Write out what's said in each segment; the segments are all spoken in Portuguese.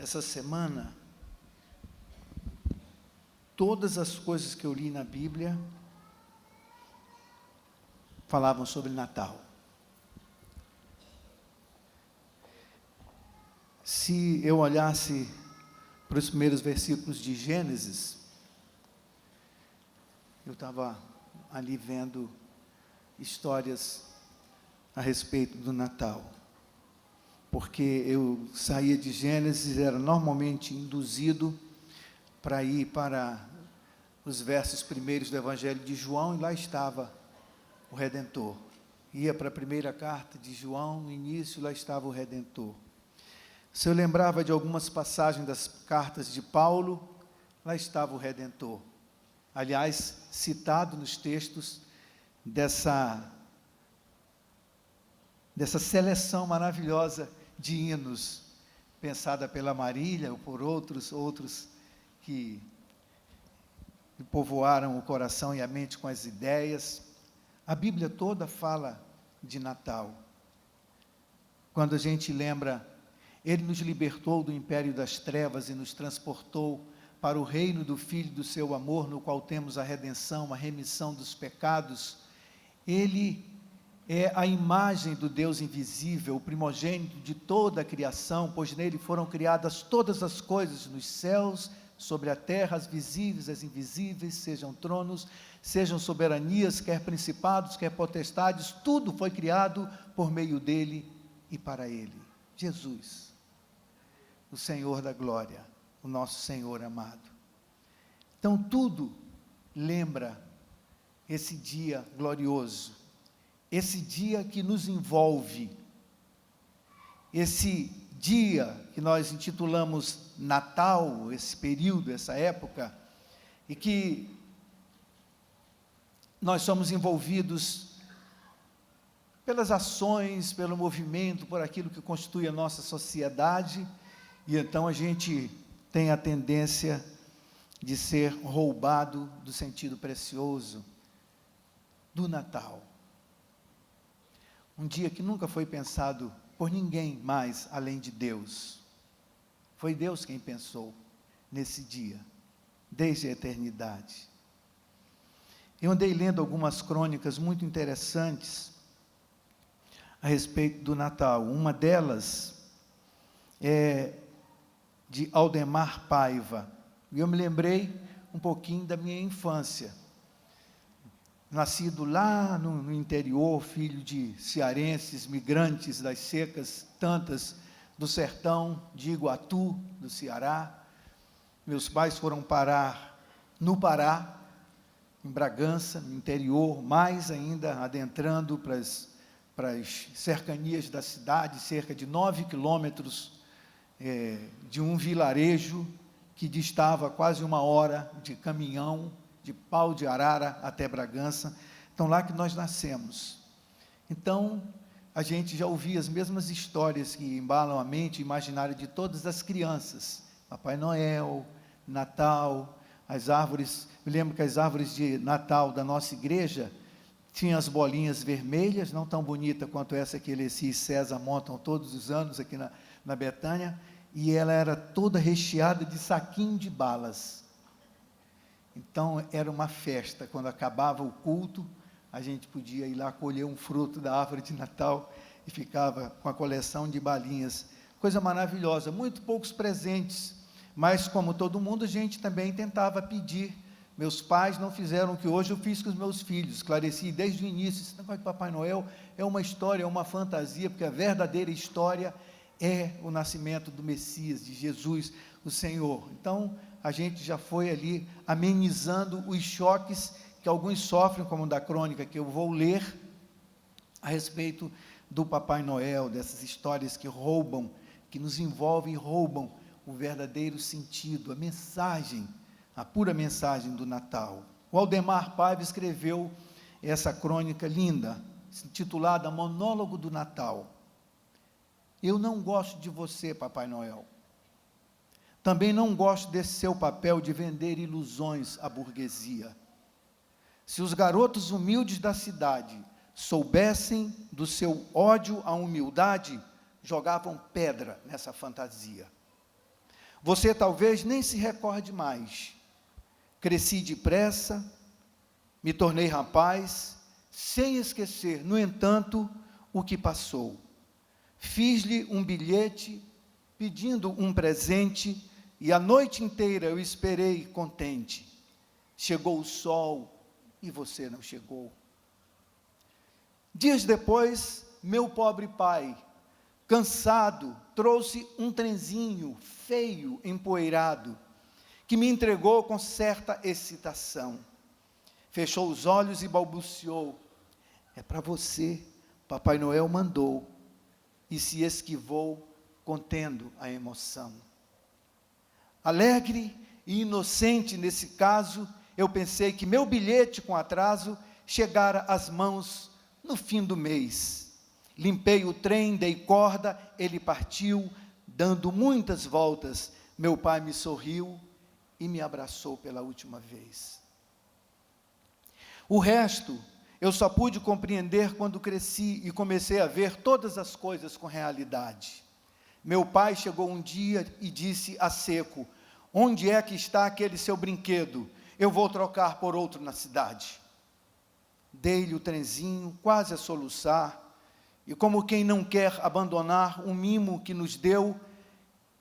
Essa semana, todas as coisas que eu li na Bíblia falavam sobre Natal. Se eu olhasse para os primeiros versículos de Gênesis, eu estava ali vendo histórias a respeito do Natal, porque eu saía de Gênesis, era normalmente induzido para ir para os versos primeiros do Evangelho de João, e lá estava o Redentor. Ia para a primeira carta de João, no início, lá estava o Redentor. Se eu lembrava de algumas passagens das cartas de Paulo, lá estava o Redentor. Aliás, citado nos textos dessa seleção maravilhosa de hinos, pensada pela Marília ou por outros que povoaram o coração e a mente com as ideias. A Bíblia toda fala de Natal. Quando a gente lembra, Ele nos libertou do império das trevas e nos transportou para o reino do Filho do seu amor, no qual temos a redenção, a remissão dos pecados. Ele é a imagem do Deus invisível, o primogênito de toda a criação, pois nele foram criadas todas as coisas nos céus, sobre a terra, as visíveis, as invisíveis, sejam tronos, sejam soberanias, quer principados, quer potestades, tudo foi criado por meio dele e para ele. Jesus, o Senhor da glória, o nosso Senhor amado. Então tudo lembra esse dia glorioso, esse dia que nos envolve, esse dia que nós intitulamos Natal, esse período, essa época, e que nós somos envolvidos pelas ações, pelo movimento, por aquilo que constitui a nossa sociedade, e então a gente tem a tendência de ser roubado do sentido precioso do Natal. Um dia que nunca foi pensado por ninguém mais além de Deus. Foi Deus quem pensou nesse dia, desde a eternidade. Eu andei lendo algumas crônicas muito interessantes a respeito do Natal. Uma delas é de Aldemar Paiva, e eu me lembrei um pouquinho da minha infância. Nascido lá no interior, filho de cearenses, migrantes das secas tantas do sertão de Iguatu, do Ceará. Meus pais foram parar no Pará, em Bragança, no interior, mais ainda adentrando para as cercanias da cidade, cerca de 9 quilômetros de um vilarejo que distava quase 1 hora de caminhão, de Pau de Arara até Bragança. Então, lá que nós nascemos. Então, a gente já ouvia as mesmas histórias que embalam a mente e imaginário de todas as crianças. Papai Noel, Natal, as árvores. Me lembro que as árvores de Natal da nossa igreja tinham as bolinhas vermelhas, não tão bonita quanto essa que Eleci e César montam todos os anos aqui na Betânia, e ela era toda recheada de saquinho de balas. Então, era uma festa. Quando acabava o culto, a gente podia ir lá colher um fruto da árvore de Natal e ficava com a coleção de balinhas. Coisa maravilhosa, muito poucos presentes, mas como todo mundo, a gente também tentava pedir. Meus pais não fizeram o que hoje eu fiz com os meus filhos, esclareci desde o início. Esse negócio de Papai Noel é uma história, é uma fantasia, porque a verdadeira história é o nascimento do Messias, de Jesus, o Senhor. Então, a gente já foi ali amenizando os choques que alguns sofrem, como da crônica que eu vou ler, a respeito do Papai Noel, dessas histórias que roubam, que nos envolvem e roubam o verdadeiro sentido, a mensagem, a pura mensagem do Natal. O Aldemar Paiva escreveu essa crônica linda, intitulada Monólogo do Natal. Eu não gosto de você, Papai Noel. Também não gosto desse seu papel de vender ilusões à burguesia. Se os garotos humildes da cidade soubessem do seu ódio à humildade, jogavam pedra nessa fantasia. Você talvez nem se recorde mais. Cresci depressa, me tornei rapaz, sem esquecer, no entanto, o que passou. Fiz-lhe um bilhete, pedindo um presente, e a noite inteira eu esperei contente. Chegou o sol e você não chegou. Dias depois, meu pobre pai, cansado, trouxe um trenzinho feio, empoeirado, que me entregou com certa excitação. Fechou os olhos e balbuciou: é para você, Papai Noel mandou, e se esquivou, contendo a emoção. Alegre e inocente nesse caso, eu pensei que meu bilhete com atraso chegara às mãos no fim do mês. Limpei o trem, dei corda, ele partiu, dando muitas voltas. Meu pai me sorriu e me abraçou pela última vez. O resto eu só pude compreender quando cresci e comecei a ver todas as coisas com realidade. Meu pai chegou um dia e disse a seco: onde é que está aquele seu brinquedo? Eu vou trocar por outro na cidade. Dei-lhe o trenzinho, quase a soluçar, e como quem não quer abandonar um mimo que nos deu,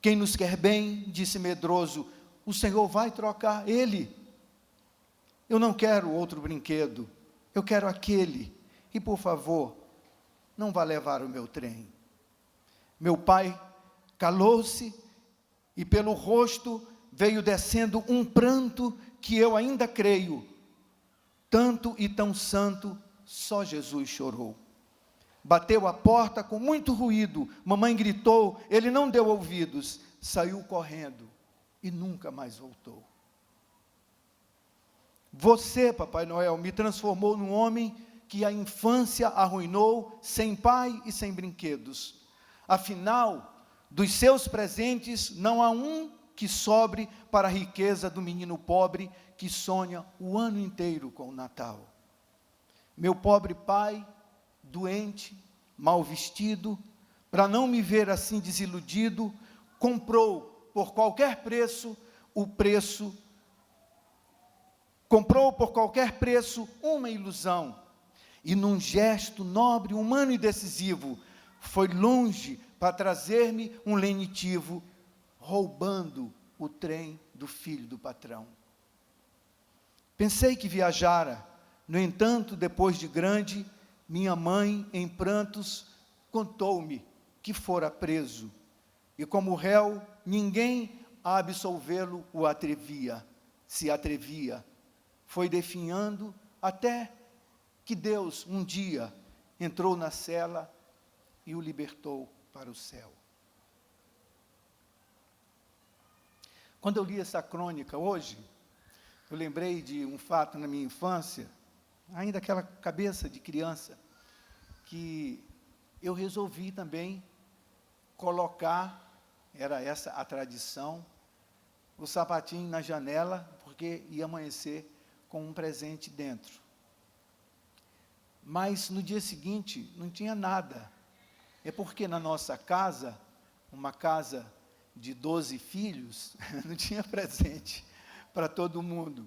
quem nos quer bem, disse medroso: o Senhor vai trocar ele. Eu não quero outro brinquedo, eu quero aquele, e por favor, não vá levar o meu trem. Meu pai calou-se, e pelo rosto veio descendo um pranto que eu ainda creio, tanto e tão santo, só Jesus chorou. Bateu a porta com muito ruído, mamãe gritou, ele não deu ouvidos, saiu correndo e nunca mais voltou. Você, Papai Noel, me transformou num homem que a infância arruinou, sem pai e sem brinquedos. Afinal, dos seus presentes, não há um que sobre para a riqueza do menino pobre que sonha o ano inteiro com o Natal. Meu pobre pai, doente, mal vestido, para não me ver assim desiludido, comprou por qualquer preço uma ilusão, e num gesto nobre, humano e decisivo, foi longe para trazer-me um lenitivo, roubando o trem do filho do patrão. Pensei que viajara, no entanto, depois de grande, minha mãe, em prantos, contou-me que fora preso, e como réu, ninguém a absolvê-lo se atrevia. Foi definhando até que Deus, um dia, entrou na cela e o libertou para o céu. Quando eu li essa crônica hoje, eu lembrei de um fato na minha infância, ainda aquela cabeça de criança, que eu resolvi também colocar, era essa a tradição, o sapatinho na janela, porque ia amanhecer com um presente dentro. Mas no dia seguinte não tinha nada. É porque na nossa casa, uma casa de 12 filhos, não tinha presente para todo mundo.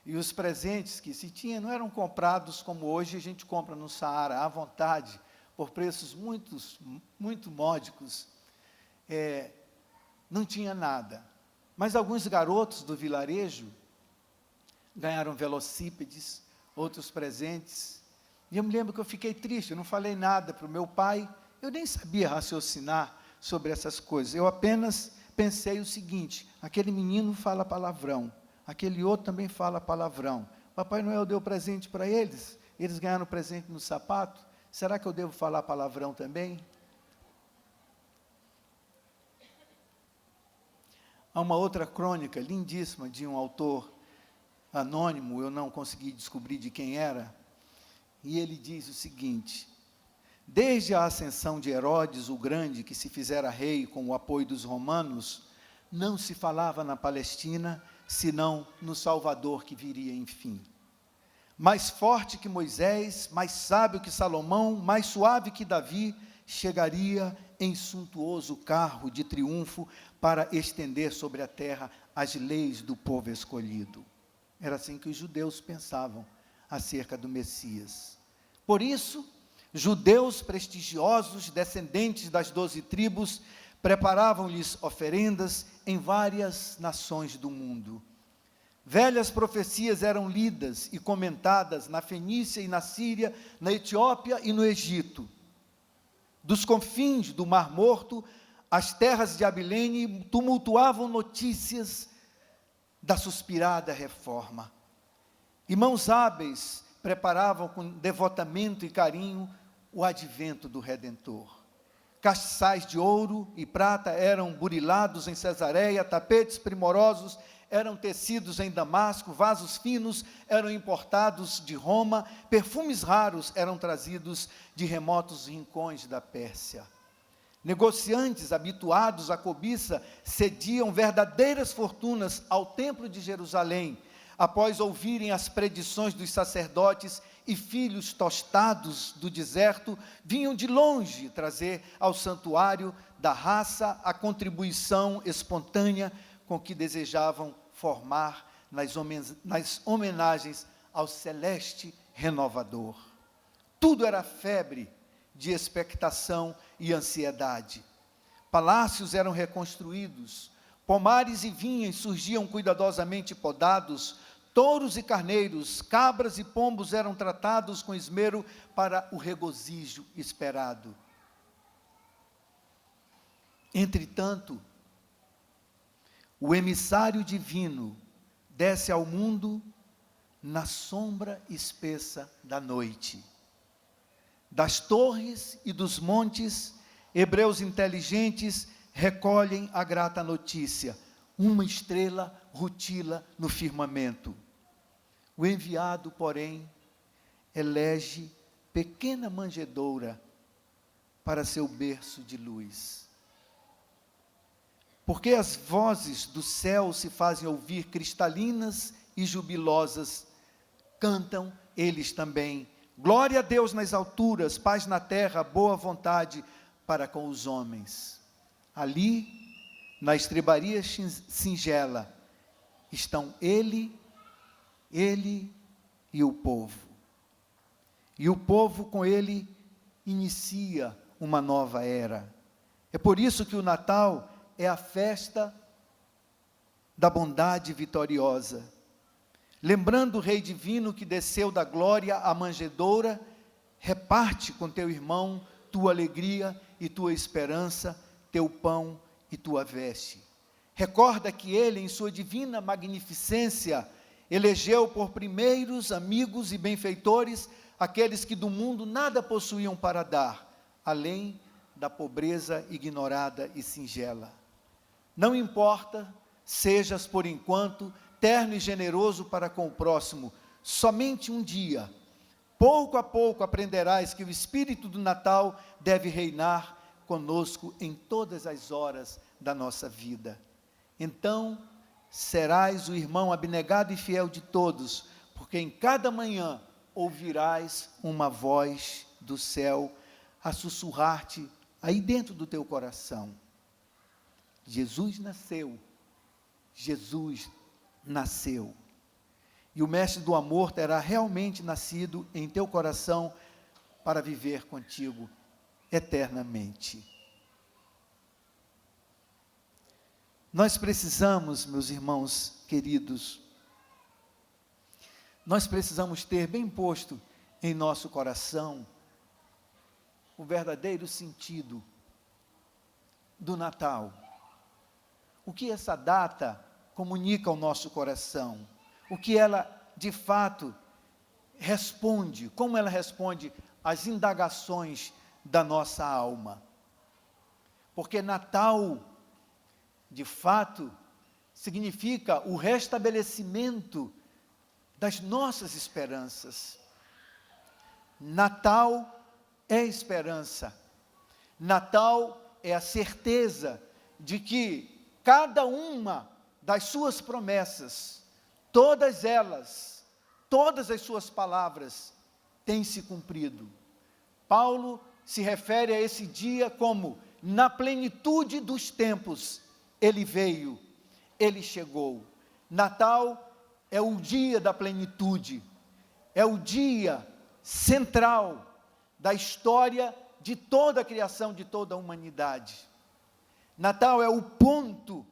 E os presentes que se tinha não eram comprados como hoje a gente compra no Saara, à vontade, por preços muito módicos. Não tinha nada. Mas alguns garotos do vilarejo ganharam velocípedes, outros presentes. E eu me lembro que eu fiquei triste, eu não falei nada para o meu pai, eu nem sabia raciocinar sobre essas coisas. Eu apenas pensei o seguinte: aquele menino fala palavrão, aquele outro também fala palavrão. Papai Noel deu presente para eles, eles ganharam presente no sapato, será que eu devo falar palavrão também? Há uma outra crônica lindíssima de um autor anônimo, eu não consegui descobrir de quem era, e ele diz o seguinte: desde a ascensão de Herodes o Grande, que se fizera rei com o apoio dos romanos, não se falava na Palestina, senão no Salvador que viria enfim. Mais forte que Moisés, mais sábio que Salomão, mais suave que Davi, chegaria em suntuoso carro de triunfo para estender sobre a terra as leis do povo escolhido. Era assim que os judeus pensavam acerca do Messias. Por isso, judeus prestigiosos, descendentes das 12 tribos, preparavam-lhes oferendas em várias nações do mundo. Velhas profecias eram lidas e comentadas na Fenícia e na Síria, na Etiópia e no Egito. Dos confins do Mar Morto, as terras de Abilene tumultuavam notícias da suspirada reforma. E mãos hábeis preparavam com devotamento e carinho o advento do Redentor. Castiçais de ouro e prata eram burilados em Cesareia, tapetes primorosos eram tecidos em Damasco, vasos finos eram importados de Roma, perfumes raros eram trazidos de remotos rincões da Pérsia. Negociantes habituados à cobiça cediam verdadeiras fortunas ao templo de Jerusalém, após ouvirem as predições dos sacerdotes, e filhos tostados do deserto vinham de longe trazer ao santuário da raça a contribuição espontânea com que desejavam formar nas homenagens ao celeste renovador. Tudo era febre de expectação e ansiedade. Palácios eram reconstruídos, pomares e vinhas surgiam cuidadosamente podados, touros e carneiros, cabras e pombos eram tratados com esmero para o regozijo esperado. Entretanto, o emissário divino desce ao mundo na sombra espessa da noite. Das torres e dos montes, hebreus inteligentes recolhem a grata notícia: uma estrela rutila no firmamento. O enviado, porém, elege pequena manjedoura para seu berço de luz. Porque as vozes do céu se fazem ouvir cristalinas e jubilosas, cantam eles também: glória a Deus nas alturas, paz na terra, boa vontade para com os homens. Ali, na estrebaria singela, estão ele e o povo. E o povo com ele inicia uma nova era. É por isso que o Natal é a festa da bondade vitoriosa. Lembrando o Rei Divino que desceu da glória à manjedoura, reparte com teu irmão tua alegria e tua esperança, teu pão e tua veste. Recorda que ele, em sua divina magnificência, elegeu por primeiros amigos e benfeitores aqueles que do mundo nada possuíam para dar, além da pobreza ignorada e singela. Não importa, sejas por enquanto terno e generoso para com o próximo, somente um dia, pouco a pouco aprenderás que o Espírito do Natal deve reinar conosco em todas as horas da nossa vida. Então, serás o irmão abnegado e fiel de todos, porque em cada manhã ouvirás uma voz do céu a sussurrar-te aí dentro do teu coração: Jesus nasceu, Jesus nasceu. E o Mestre do Amor terá realmente nascido em teu coração para viver contigo eternamente. Nós precisamos, meus irmãos queridos, nós precisamos ter bem posto em nosso coração o verdadeiro sentido do Natal. O que essa data comunica ao nosso coração? O que ela, de fato, responde? Como ela responde às indagações da nossa alma? Porque Natal, de fato, significa o restabelecimento das nossas esperanças. Natal é esperança. Natal é a certeza de que cada uma das suas promessas, todas elas, todas as suas palavras, têm se cumprido. Paulo se refere a esse dia como na plenitude dos tempos, ele veio, ele chegou. Natal é o dia da plenitude, é o dia central da história de toda a criação, de toda a humanidade. Natal é o ponto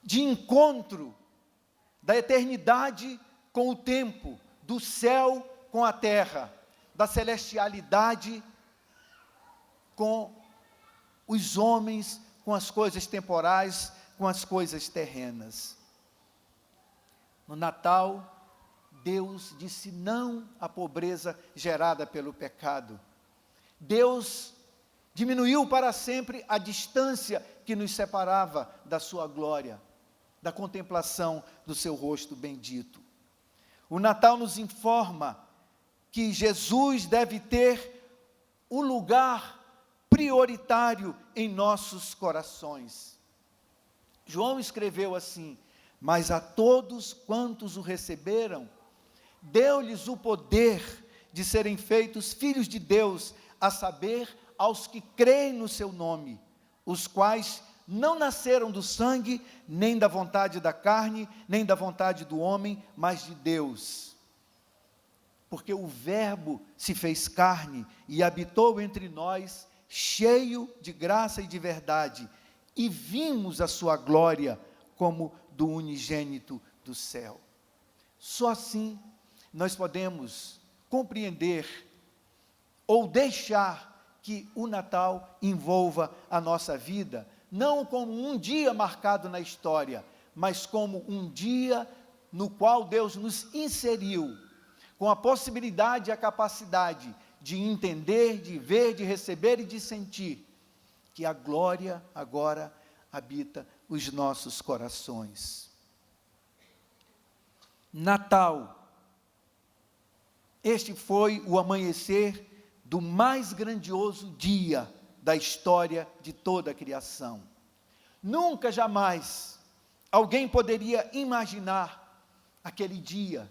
de encontro da eternidade com o tempo, do céu com a terra, da celestialidade com os homens, com as coisas temporais, com as coisas terrenas. No Natal, Deus disse não à pobreza gerada pelo pecado. Deus diminuiu para sempre a distância que nos separava da sua glória, da contemplação do seu rosto bendito. O Natal nos informa que Jesus deve ter um lugar prioritário em nossos corações. João escreveu assim: mas a todos quantos o receberam, deu-lhes o poder de serem feitos filhos de Deus, a saber, aos que creem no seu nome, os quais não nasceram do sangue, nem da vontade da carne, nem da vontade do homem, mas de Deus. Porque o Verbo se fez carne e habitou entre nós, cheio de graça e de verdade, e vimos a sua glória como do unigênito do céu. Só assim nós podemos compreender ou deixar que o Natal envolva a nossa vida, não como um dia marcado na história, mas como um dia no qual Deus nos inseriu, com a possibilidade e a capacidade de entender, de ver, de receber e de sentir, que a glória agora habita os nossos corações. Natal, este foi o amanhecer do mais grandioso dia da história de toda a criação. Nunca, jamais, alguém poderia imaginar aquele dia,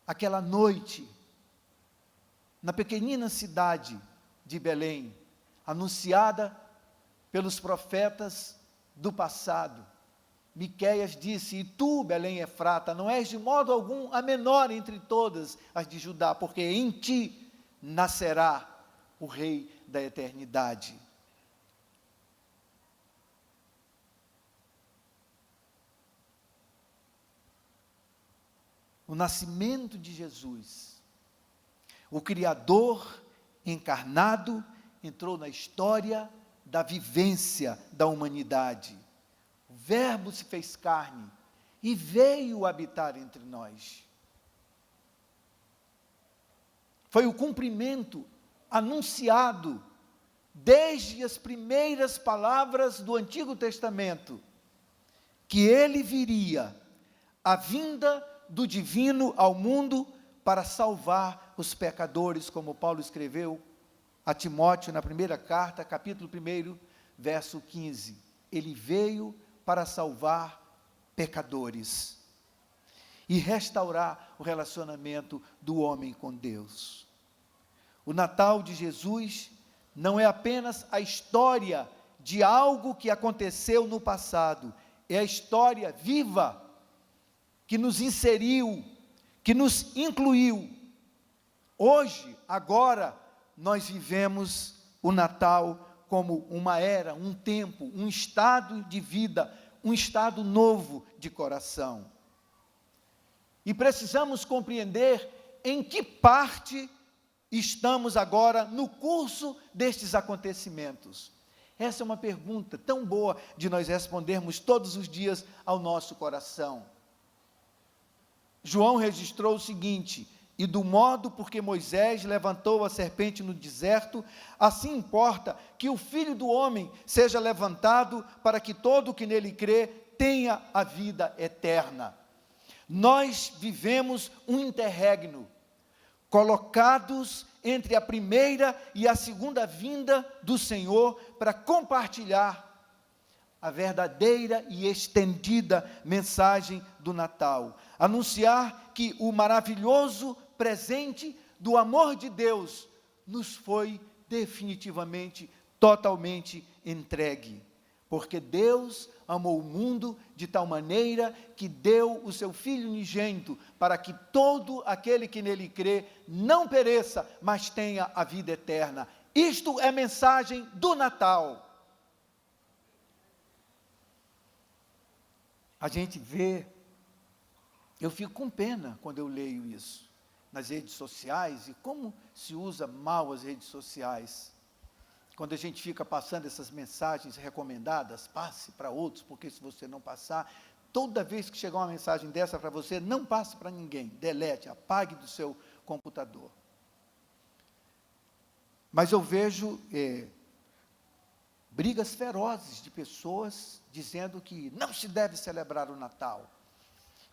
aquela noite, na pequenina cidade de Belém, anunciada pelos profetas do passado. Miqueias disse: e tu, Belém Efrata, não és de modo algum a menor entre todas as de Judá, porque em ti nascerá o Rei da eternidade. O nascimento de Jesus, o Criador encarnado, entrou na história da vivência da humanidade. O Verbo se fez carne e veio habitar entre nós. Foi o cumprimento anunciado desde as primeiras palavras do Antigo Testamento, que ele viria, a vinda do divino ao mundo para salvar os pecadores, como Paulo escreveu a Timóteo na primeira carta, capítulo 1, verso 15. Ele veio para salvar pecadores e restaurar o relacionamento do homem com Deus. O Natal de Jesus não é apenas a história de algo que aconteceu no passado, é a história viva que nos inseriu, que nos incluiu. Hoje, agora, nós vivemos o Natal como uma era, um tempo, um estado de vida, um estado novo de coração. E precisamos compreender em que parte estamos agora no curso destes acontecimentos. Essa é uma pergunta tão boa de nós respondermos todos os dias ao nosso coração. João registrou o seguinte: e do modo porque Moisés levantou a serpente no deserto, assim importa que o Filho do Homem seja levantado, para que todo o que nele crê tenha a vida eterna. Nós vivemos um interregno, colocados entre a primeira e a segunda vinda do Senhor, para compartilhar a verdadeira e estendida mensagem do Natal. Anunciar que o maravilhoso presente do amor de Deus nos foi definitivamente, totalmente entregue. Porque Deus amou o mundo de tal maneira que deu o seu Filho unigênito, para que todo aquele que nele crê não pereça, mas tenha a vida eterna. Isto é mensagem do Natal. A gente vê, eu fico com pena quando eu leio isso nas redes sociais, e como se usa mal as redes sociais. Quando a gente fica passando essas mensagens recomendadas, passe para outros, porque se você não passar, toda vez que chegar uma mensagem dessa para você, não passe para ninguém, delete, apague do seu computador. Mas eu vejo brigas ferozes de pessoas dizendo que não se deve celebrar o Natal,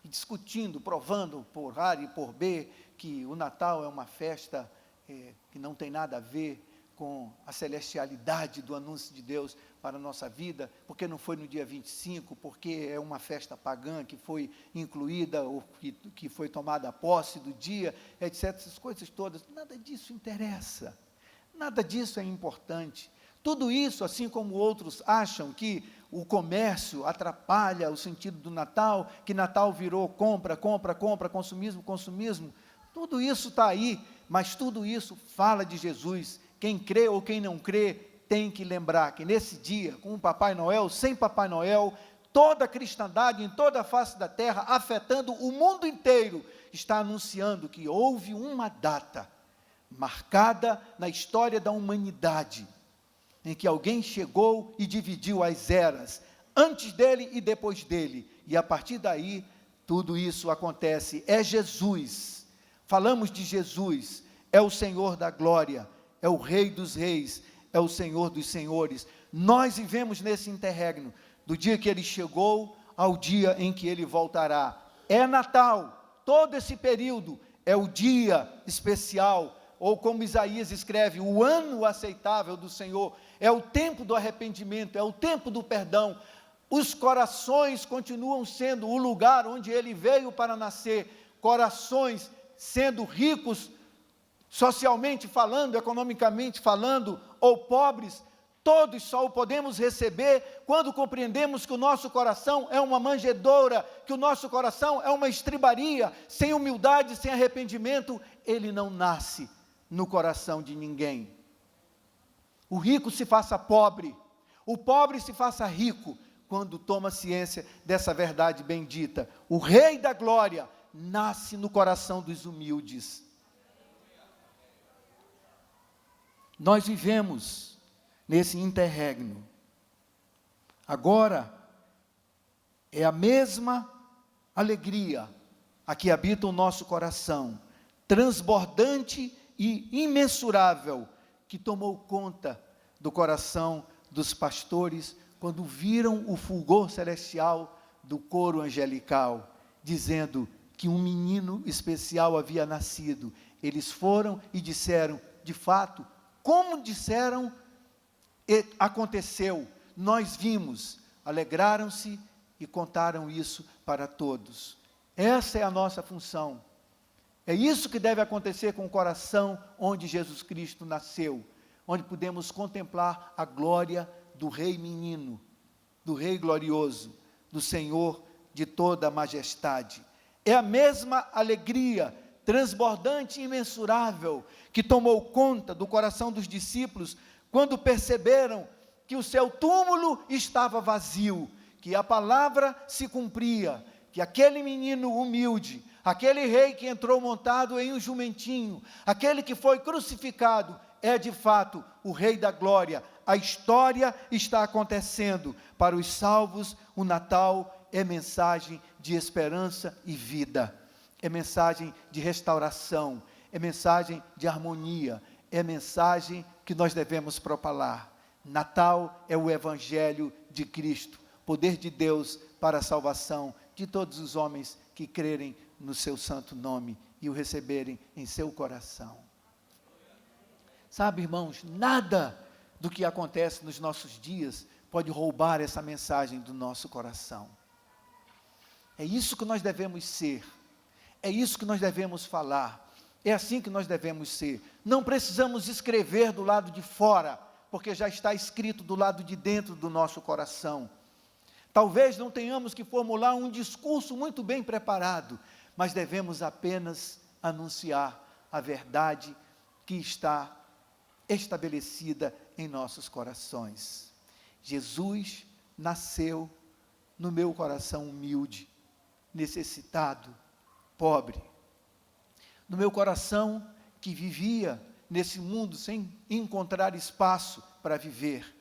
e discutindo, provando por A e por B, que o Natal é uma festa que não tem nada a ver com a celestialidade do anúncio de Deus para a nossa vida, porque não foi no dia 25, porque é uma festa pagã que foi incluída, ou que foi tomada a posse do dia, etc. Essas coisas todas, nada disso interessa, nada disso é importante. Tudo isso, assim como outros acham que o comércio atrapalha o sentido do Natal, que Natal virou compra, consumismo, tudo isso está aí, mas tudo isso fala de Jesus. Quem crê ou quem não crê, tem que lembrar que nesse dia, com o Papai Noel, sem Papai Noel, toda a cristandade em toda a face da terra, afetando o mundo inteiro, está anunciando que houve uma data marcada na história da humanidade, em que alguém chegou e dividiu as eras, antes dele e depois dele, e a partir daí, tudo isso acontece. É Jesus, falamos de Jesus, é o Senhor da glória, é o Rei dos reis, é o Senhor dos senhores. Nós vivemos nesse interregno, do dia que ele chegou, ao dia em que ele voltará. É Natal, todo esse período, é o dia especial, ou como Isaías escreve, o ano aceitável do Senhor, é o tempo do arrependimento, é o tempo do perdão. Os corações continuam sendo o lugar onde ele veio para nascer, corações sendo ricos, socialmente falando, economicamente falando, ou pobres, todos só o podemos receber quando compreendemos que o nosso coração é uma manjedoura, que o nosso coração é uma estribaria. Sem humildade, sem arrependimento, ele não nasce no coração de ninguém. O rico se faça pobre, o pobre se faça rico, quando toma ciência dessa verdade bendita. O Rei da glória nasce no coração dos humildes. Nós vivemos nesse interregno. Agora, é a mesma alegria a que habita o nosso coração, transbordante e imensurável, que tomou conta do coração dos pastores, quando viram o fulgor celestial do coro angelical, dizendo que um menino especial havia nascido. Eles foram e disseram, de fato, como disseram, aconteceu, nós vimos, alegraram-se e contaram isso para todos. Essa é a nossa função. É isso que deve acontecer com o coração onde Jesus Cristo nasceu, onde podemos contemplar a glória do Rei menino, do Rei glorioso, do Senhor de toda a majestade. É a mesma alegria transbordante e imensurável que tomou conta do coração dos discípulos quando perceberam que o seu túmulo estava vazio, que a palavra se cumpria, que aquele menino humilde, aquele rei que entrou montado em um jumentinho, aquele que foi crucificado, é de fato o Rei da glória. A história está acontecendo. Para os salvos, o Natal é mensagem de esperança e vida, é mensagem de restauração, é mensagem de harmonia, é mensagem que nós devemos propalar. Natal é o Evangelho de Cristo, poder de Deus para a salvação de todos os homens que crerem no seu santo nome e o receberem em seu coração. Sabe, irmãos, nada do que acontece nos nossos dias pode roubar essa mensagem do nosso coração. É isso que nós devemos ser, é isso que nós devemos falar, É assim que nós devemos ser. Não precisamos escrever do lado de fora, porque já está escrito do lado de dentro do nosso coração. Talvez não tenhamos que formular um discurso muito bem preparado, mas devemos apenas anunciar a verdade que está estabelecida em nossos corações. Jesus nasceu no meu coração humilde, necessitado, pobre. No meu coração que vivia nesse mundo sem encontrar espaço para viver,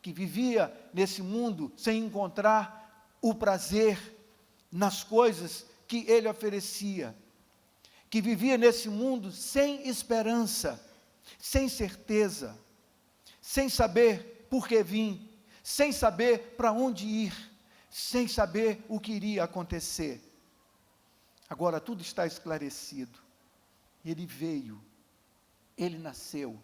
que vivia nesse mundo sem encontrar o prazer nas coisas que Ele oferecia, que vivia nesse mundo sem esperança, sem certeza, sem saber por que vim, sem saber para onde ir, sem saber o que iria acontecer. Agora tudo está esclarecido. Ele veio, Ele nasceu,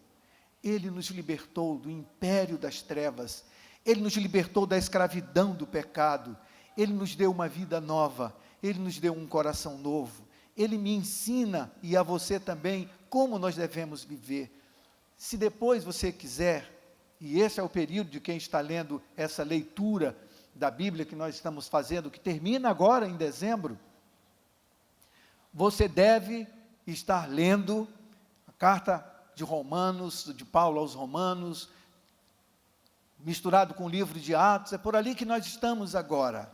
Ele nos libertou do império das trevas, Ele nos libertou da escravidão do pecado, Ele nos deu uma vida nova, Ele nos deu um coração novo, Ele me ensina, e a você também, como nós devemos viver. Se depois você quiser, e esse é o período de quem está lendo essa leitura da Bíblia que nós estamos fazendo, que termina agora em dezembro, você deve estar lendo a carta de Romanos, de Paulo aos Romanos, misturado com o livro de Atos, é por ali que nós estamos agora,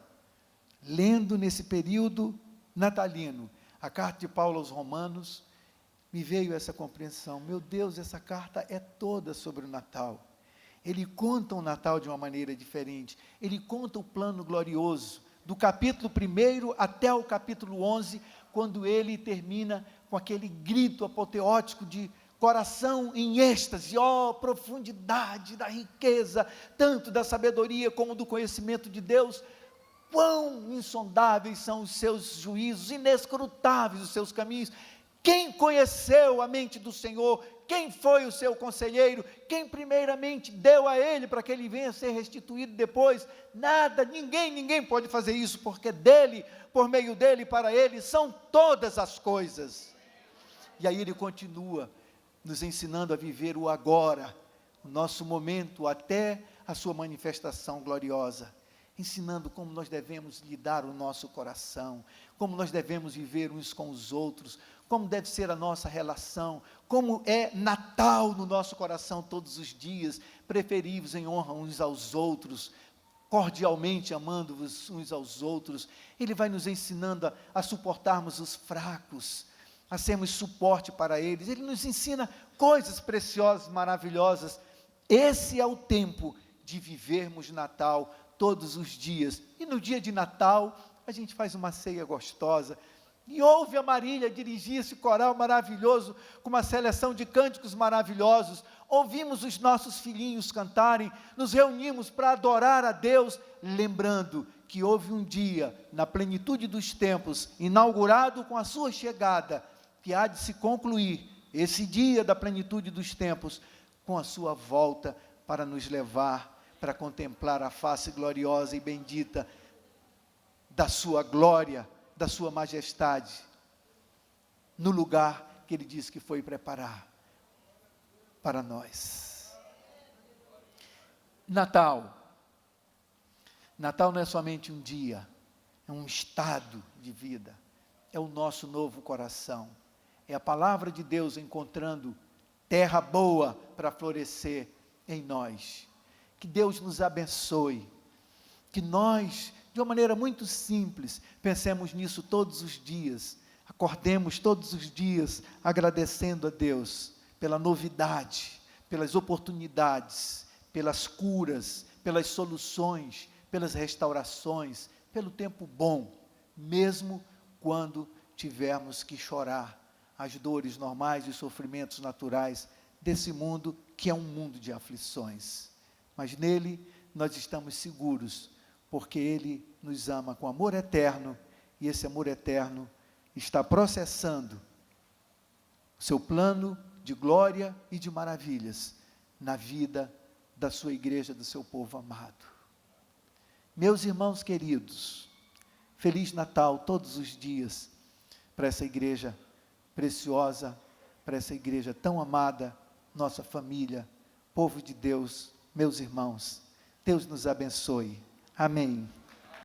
lendo nesse período natalino, a carta de Paulo aos Romanos. Me veio essa compreensão, meu Deus, essa carta é toda sobre o Natal. Ele conta o Natal de uma maneira diferente, ele conta o plano glorioso, do capítulo 1 até o capítulo 11, quando ele termina com aquele grito apoteótico de coração em êxtase, profundidade da riqueza, tanto da sabedoria como do conhecimento de Deus, quão insondáveis são os seus juízos, inescrutáveis os seus caminhos. Quem conheceu a mente do Senhor? Quem foi o seu conselheiro? Quem primeiramente deu a ele para que ele venha a ser restituído depois? Nada, ninguém pode fazer isso, porque dele, por meio dele, para ele, são todas as coisas. E aí ele continua nos ensinando a viver o agora, o nosso momento, até a sua manifestação gloriosa, ensinando como nós devemos lidar o nosso coração, como nós devemos viver uns com os outros, como deve ser a nossa relação, como é Natal no nosso coração todos os dias, preferivos em honra uns aos outros, cordialmente amando-vos uns aos outros. Ele vai nos ensinando a suportarmos os fracos, a sermos suporte para eles. Ele nos ensina coisas preciosas, maravilhosas. Esse é o tempo de vivermos Natal todos os dias. E no dia de Natal, a gente faz uma ceia gostosa, e ouve a Marília dirigir esse coral maravilhoso, com uma seleção de cânticos maravilhosos, ouvimos os nossos filhinhos cantarem, nos reunimos para adorar a Deus, lembrando que houve um dia, na plenitude dos tempos, inaugurado com a sua chegada, que há de se concluir, esse dia da plenitude dos tempos, com a sua volta, para nos levar, para contemplar a face gloriosa e bendita, da sua glória, da sua majestade, no lugar que ele disse que foi preparar para nós. Natal não é somente um dia, é um estado de vida, é o nosso novo coração, é a palavra de Deus encontrando terra boa para florescer em nós. Que Deus nos abençoe, que nós, de uma maneira muito simples, pensemos nisso todos os dias, acordemos todos os dias agradecendo a Deus pela novidade, pelas oportunidades, pelas curas, pelas soluções, pelas restaurações, pelo tempo bom, mesmo quando tivermos que chorar as dores normais e sofrimentos naturais desse mundo, que é um mundo de aflições, mas nele nós estamos seguros, porque Ele nos ama com amor eterno, e esse amor eterno está processando o seu plano de glória e de maravilhas na vida da sua igreja, do seu povo amado. Meus irmãos queridos, Feliz Natal todos os dias para essa igreja preciosa para essa igreja tão amada, nossa família, povo de Deus, meus irmãos. Deus nos abençoe. Amém.